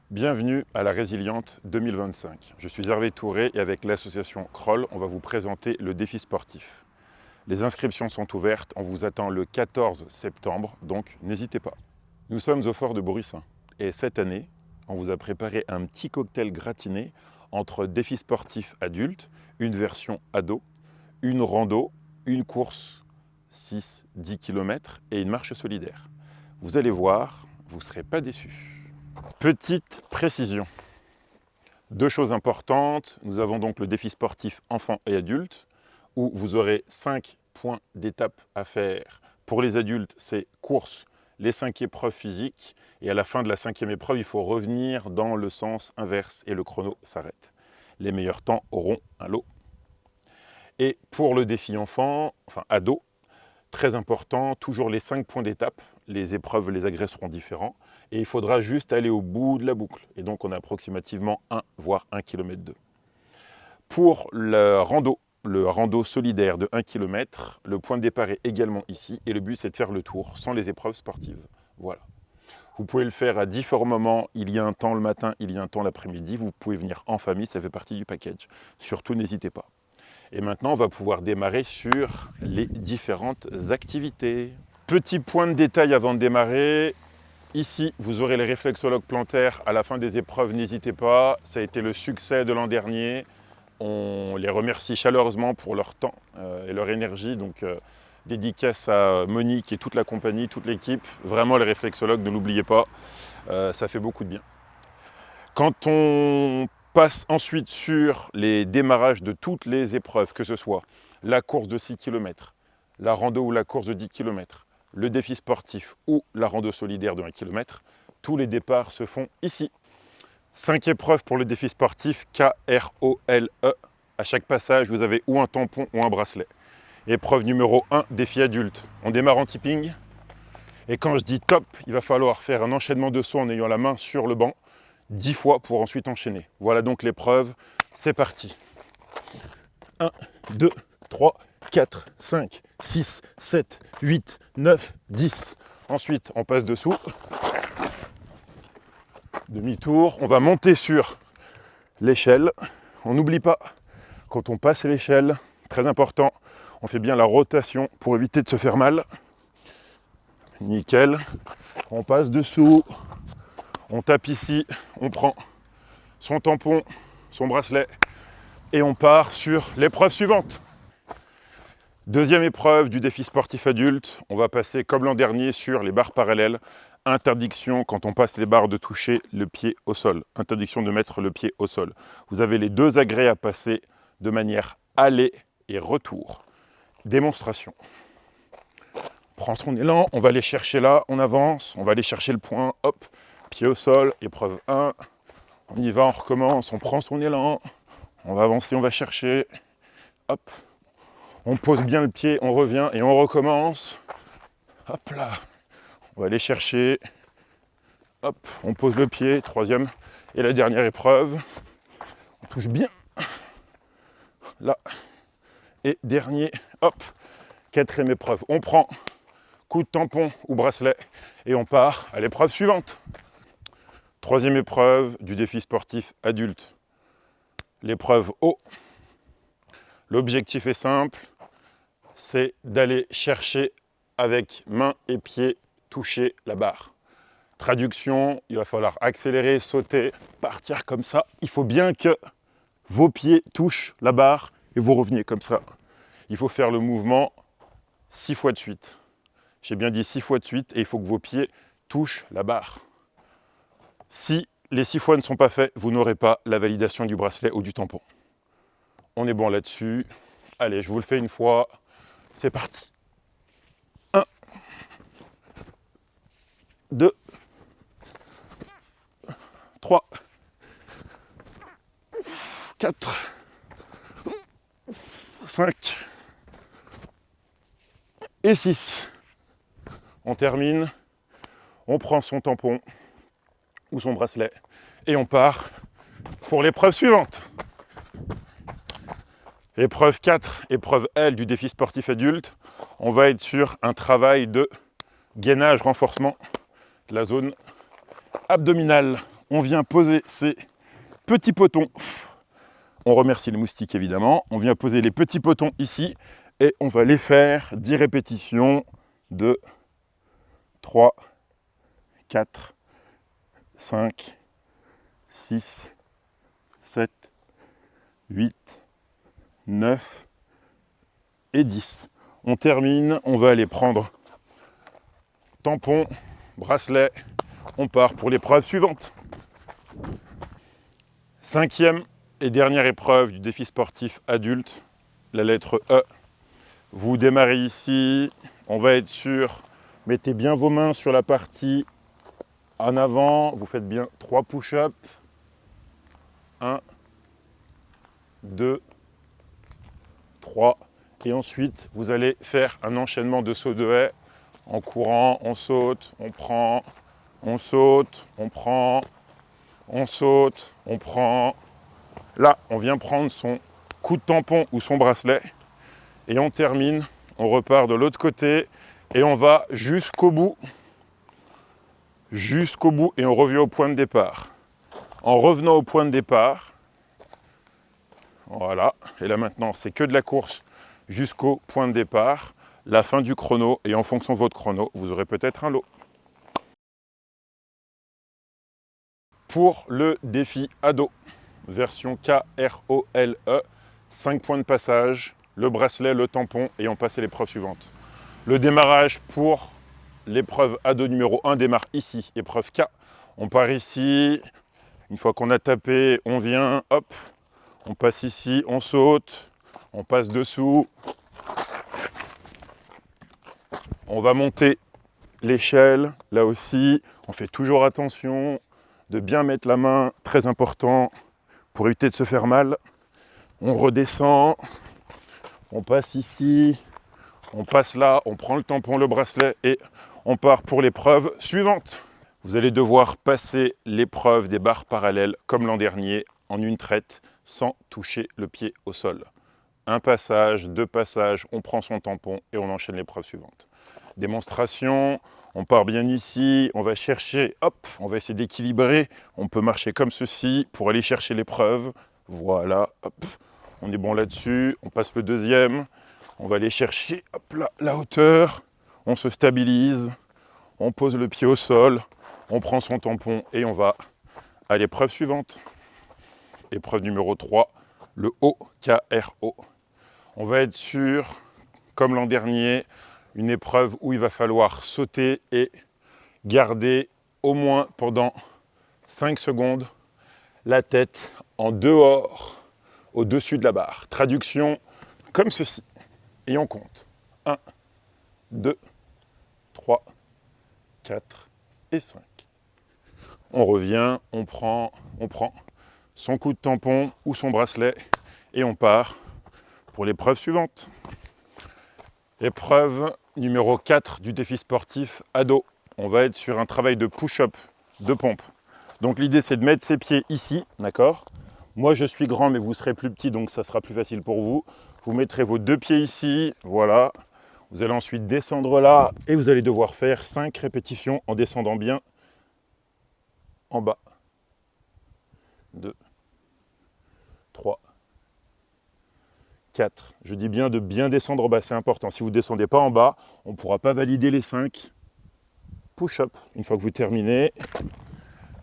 Bienvenue à la Résiliente 2025. Je suis Hervé Touré et avec l'association Kroll, on va vous présenter le défi sportif. Les inscriptions sont ouvertes, on vous attend le 14 septembre, donc n'hésitez pas. Nous sommes au fort de Bourrissin et cette année, on vous a préparé un petit cocktail gratiné entre défi sportif adulte, une version ado, une rando, une course 6-10 km et une marche solidaire. Vous allez voir, vous ne serez pas déçus. Petite précision, deux choses importantes. Nous avons donc le défi sportif enfants et adultes, où vous aurez 5 points d'étape à faire. Pour les adultes, c'est course, les 5 épreuves physiques, et à la fin de la 5e épreuve, il faut revenir dans le sens inverse et le chrono s'arrête. Les meilleurs temps auront un lot. Et pour le défi enfant, enfin ado, très important, toujours les 5 points d'étape. Les épreuves, les agrès seront différents. Et il faudra juste aller au bout de la boucle. Et donc, on a approximativement 1, voire 1,2 km. Pour le rando solidaire de 1 km, le point de départ est également ici. Et le but, c'est de faire le tour sans les épreuves sportives. Voilà. Vous pouvez le faire à différents moments. Il y a un temps le matin, il y a un temps l'après-midi. Vous pouvez venir en famille, ça fait partie du package. Surtout, n'hésitez pas. Et maintenant, on va pouvoir démarrer sur les différentes activités. Petit point de détail avant de démarrer. Ici, vous aurez les réflexologues plantaires à la fin des épreuves, n'hésitez pas. Ça a été le succès de l'an dernier. On les remercie chaleureusement pour leur temps et leur énergie. Donc, dédicace à Monique et toute la compagnie, toute l'équipe. Vraiment, les réflexologues, ne l'oubliez pas, ça fait beaucoup de bien. Quand on passe ensuite sur les démarrages de toutes les épreuves, que ce soit la course de 6 km, la rando ou la course de 10 km, le défi sportif ou la rando solidaire de 1 km, tous les départs se font ici. 5 épreuves pour le défi sportif, K-R-O-L-E. À chaque passage, vous avez ou un tampon ou un bracelet. Épreuve numéro 1, défi adulte. On démarre en tipping. Et quand je dis top, il va falloir faire un enchaînement de sauts en ayant la main sur le banc 10 fois pour ensuite enchaîner. Voilà donc l'épreuve, c'est parti. 1, 2, 3, 4, 5, 6, 7, 8, 9, 10. Ensuite, on passe dessous. Demi-tour. On va monter sur l'échelle. On n'oublie pas, quand on passe l'échelle, très important, on fait bien la rotation pour éviter de se faire mal. Nickel. On passe dessous. On tape ici. On prend son tampon, son bracelet. Et on part sur l'épreuve suivante. Deuxième épreuve du défi sportif adulte, on va passer comme l'an dernier sur les barres parallèles. Interdiction quand on passe les barres de toucher le pied au sol. Interdiction de mettre le pied au sol. Vous avez les 2 agrès à passer de manière aller et retour. Démonstration. On prend son élan, on va aller chercher là, on avance, on va aller chercher le point, hop, pied au sol, épreuve 1. On y va, on recommence, on prend son élan, on va avancer, on va chercher, hop. On pose bien le pied, on revient et on recommence. Hop là. On va aller chercher. Hop, on pose le pied. 3e et la dernière épreuve. On touche bien. Là. Et dernier. Hop. 4e épreuve. On prend coup de tampon ou bracelet et on part à l'épreuve suivante. 3e épreuve du défi sportif adulte. L'épreuve haut. L'objectif est simple. C'est d'aller chercher avec main et pied, toucher la barre. Traduction, il va falloir accélérer, sauter, partir comme ça. Il faut bien que vos pieds touchent la barre et vous reveniez comme ça. Il faut faire le mouvement 6 fois de suite. J'ai bien dit 6 fois de suite et il faut que vos pieds touchent la barre. Si les 6 fois ne sont pas faits, vous n'aurez pas la validation du bracelet ou du tampon. On est bon là-dessus. Allez, je vous le fais une fois. C'est parti. 1, 2, 3, 4, 5 et 6. On termine, on prend son tampon ou son bracelet et on part pour l'épreuve suivante. Épreuve 4, épreuve L du défi sportif adulte. On va être sur un travail de gainage, renforcement de la zone abdominale. On vient poser ces petits potons. On remercie les moustiques évidemment. On vient poser les petits potons ici et on va les faire 10 répétitions de 3, 4, 5, 6, 7, 8, 9 et 10. On termine, on va aller prendre tampon, bracelet, on part pour l'épreuve suivante. 5e et dernière épreuve du défi sportif adulte, la lettre E. Vous démarrez ici, on va être sûr, mettez bien vos mains sur la partie en avant, vous faites bien 3 push-ups. 1, 2, 3. Et ensuite, vous allez faire un enchaînement de sauts de haie. En courant, on saute, on prend, on saute, on prend, on saute, on prend. Là, on vient prendre son coup de tampon ou son bracelet. Et on termine, on repart de l'autre côté et on va jusqu'au bout. Jusqu'au bout et on revient au point de départ. En revenant au point de départ, voilà, et là maintenant c'est que de la course jusqu'au point de départ, la fin du chrono, et en fonction de votre chrono, vous aurez peut-être un lot. Pour le défi ado, version KROLE, 5 points de passage, le bracelet, le tampon, et on passe à l'épreuve suivante. Le démarrage pour l'épreuve ado numéro 1 démarre ici, épreuve K. On part ici, une fois qu'on a tapé, on vient, hop, on passe ici, on saute, on passe dessous. On va monter l'échelle, là aussi, on fait toujours attention de bien mettre la main, très important, pour éviter de se faire mal. On redescend, on passe ici, on passe là, on prend le tampon, le bracelet et on part pour l'épreuve suivante. Vous allez devoir passer l'épreuve des barres parallèles comme l'an dernier, en une traite, sans toucher le pied au sol. Un passage, 2 passages, on prend son tampon et on enchaîne l'épreuve suivante. Démonstration, on part bien ici, on va chercher, hop, on va essayer d'équilibrer. On peut marcher comme ceci pour aller chercher l'épreuve. Voilà, hop, on est bon là-dessus. On passe le deuxième, on va aller chercher, hop là, la hauteur. On se stabilise, on pose le pied au sol, on prend son tampon et on va à l'épreuve suivante. Épreuve numéro 3, le OKRO. On va être sur, comme l'an dernier, une épreuve où il va falloir sauter et garder au moins pendant 5 secondes la tête en dehors, au-dessus de la barre. Traduction comme ceci. Et on compte. 1, 2, 3, 4 et 5. On revient, on prend son coup de tampon ou son bracelet et on part pour l'épreuve suivante. Épreuve numéro 4 du défi sportif ado. On va être sur un travail de push-up, de pompe. Donc l'idée c'est de mettre ses pieds ici, d'accord? Moi je suis grand mais vous serez plus petit donc ça sera plus facile pour vous. Vous mettrez vos 2 pieds ici, voilà. Vous allez ensuite descendre là et vous allez devoir faire 5 répétitions en descendant bien en bas. 2, 3, 4. Je dis bien de bien descendre en bas, c'est important. Si vous ne descendez pas en bas, on ne pourra pas valider les 5 push-up. Une fois que vous terminez,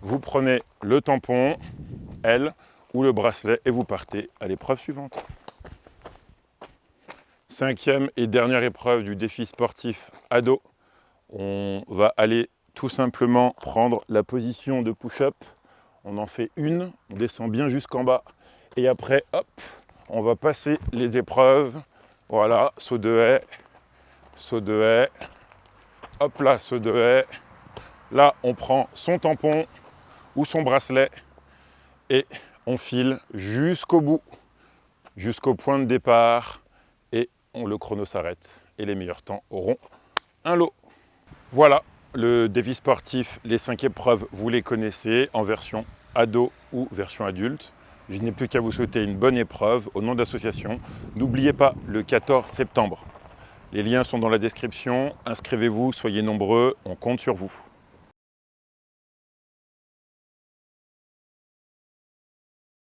vous prenez le tampon, L, ou le bracelet et vous partez à l'épreuve suivante. 5e et dernière épreuve du défi sportif ado. On va aller tout simplement prendre la position de push-up. On en fait une, on descend bien jusqu'en bas. Et après, hop, on va passer les épreuves. Voilà, saut de haie, hop là, saut de haie. Là, on prend son tampon ou son bracelet et on file jusqu'au bout, jusqu'au point de départ. Et le chrono s'arrête et les meilleurs temps auront un lot. Voilà, le défi sportif, les 5 épreuves, vous les connaissez en version ado ou version adulte. Je n'ai plus qu'à vous souhaiter une bonne épreuve au nom de l'association. N'oubliez pas, le 14 septembre. Les liens sont dans la description. Inscrivez-vous, soyez nombreux, on compte sur vous.